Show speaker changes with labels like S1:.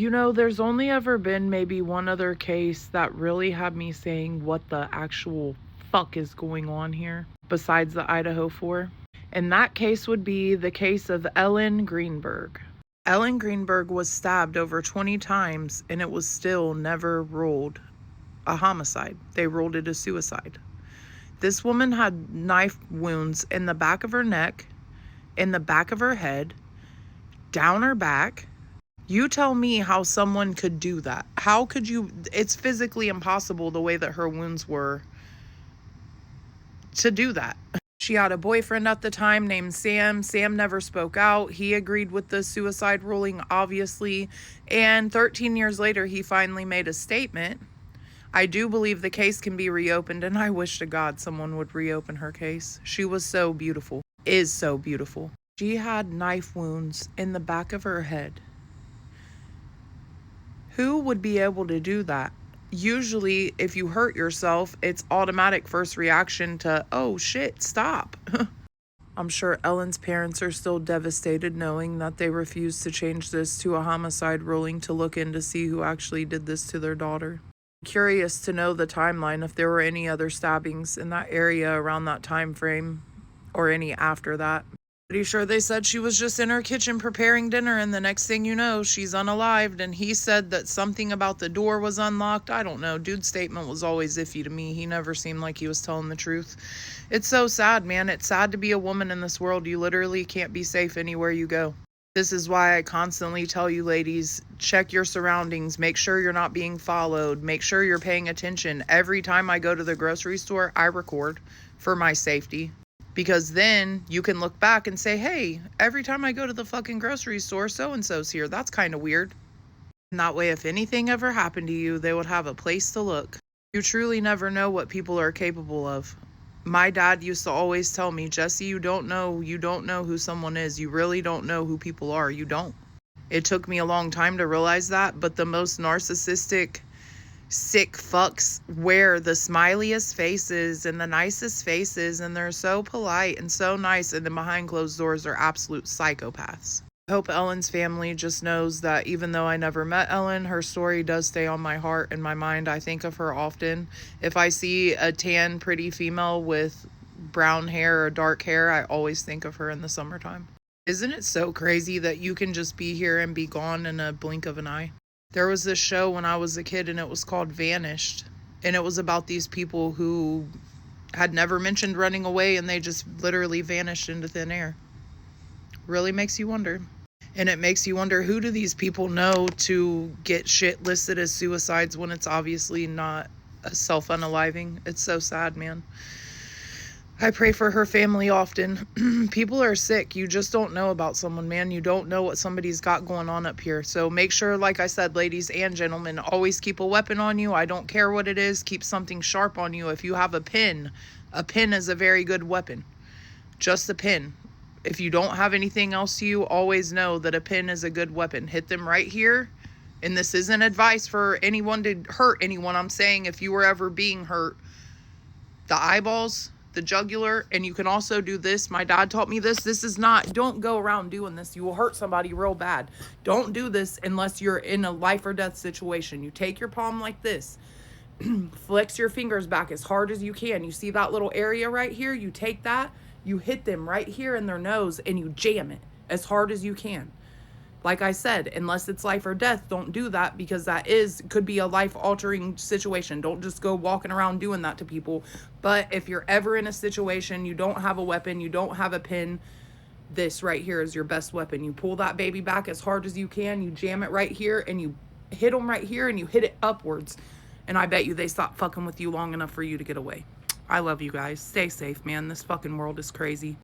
S1: There's only ever been maybe one other case that really had me saying what the actual fuck is going on here besides the Idaho 4. And that case would be the case of Ellen Greenberg. Ellen Greenberg was stabbed over 20 times and it was still never ruled a homicide. They ruled it a suicide. This woman had knife wounds in the back of her neck, in the back of her head, down her back. You tell me how someone could do that. How could you? It's physically impossible the way that her wounds were to do that. She had a boyfriend at the time named Sam. Sam never spoke out. He agreed with the suicide ruling, obviously. And 13 years later, he finally made a statement. I do believe the case can be reopened, and I wish to God someone would reopen her case. She was so beautiful, is so beautiful. She had knife wounds in the back of her head. Who would be able to do that? Usually, if you hurt yourself, it's automatic first reaction to, oh shit, stop. I'm sure Ellen's parents are still devastated knowing that they refused to change this to a homicide ruling to look in to see who actually did this to their daughter. Curious to know the timeline, if there were any other stabbings in that area around that time frame or any after that. Pretty sure they said she was just in her kitchen preparing dinner and the next thing you know, she's unalived. And he said that something about the door was unlocked. I don't know. Dude's statement was always iffy to me. He never seemed like he was telling the truth. It's so sad, man. It's sad to be a woman in this world. You literally can't be safe anywhere you go. This is why I constantly tell you ladies, check your surroundings. Make sure you're not being followed. Make sure you're paying attention. Every time I go to the grocery store, I record for my safety. Because then you can look back and say, hey, every time I go to the fucking grocery store, so-and-so's here. That's kind of weird. And that way, if anything ever happened to you, they would have a place to look. You truly never know what people are capable of. My dad used to always tell me, Jesse, you don't know who someone is. You really don't know who people are. You don't. It took me a long time to realize that, but the most narcissistic, sick fucks wear the smiliest faces and the nicest faces, and they're so polite and so nice, and then behind closed doors are absolute psychopaths. I hope Ellen's family just knows that even though I never met Ellen, her story does stay on my heart and my mind. I think of her often. If I see a tan, pretty female with brown hair or dark hair, I always think of her in the summertime. Isn't it so crazy that you can just be here and be gone in a blink of an eye? There was this show when I was a kid and it was called Vanished. And it was about these people who had never mentioned running away and they just literally vanished into thin air. Really makes you wonder. And it makes you wonder, who do these people know to get shit listed as suicides when it's obviously not a self-unaliving? It's so sad, man. I pray for her family often. People are sick. You just don't know about someone, man. You don't know what somebody's got going on up here. So make sure, like I said, ladies and gentlemen, always keep a weapon on you. I don't care what it is. Keep something sharp on you. If you have a pin is a very good weapon. Just a pin. If you don't have anything else to you, always know that a pin is a good weapon. Hit them right here. And this isn't advice for anyone to hurt anyone. I'm saying if you were ever being hurt, the eyeballs, the jugular, and you can also do this. My dad taught me this. This is not, don't go around doing this. You will hurt somebody real bad. Don't do this unless you're in a life or death situation. You take your palm like this, flex your fingers back as hard as you can. You see that little area right here? You take that, you hit them right here in their nose, and you jam it as hard as you can. Like I said, unless it's life or death, don't do that, because that could be a life-altering situation. Don't just go walking around doing that to people. But if you're ever in a situation, you don't have a weapon, you don't have a pin, this right here is your best weapon. You pull that baby back as hard as you can, you jam it right here, and you hit them right here, and you hit it upwards. And I bet you they stop fucking with you long enough for you to get away. I love you guys. Stay safe, man. This fucking world is crazy.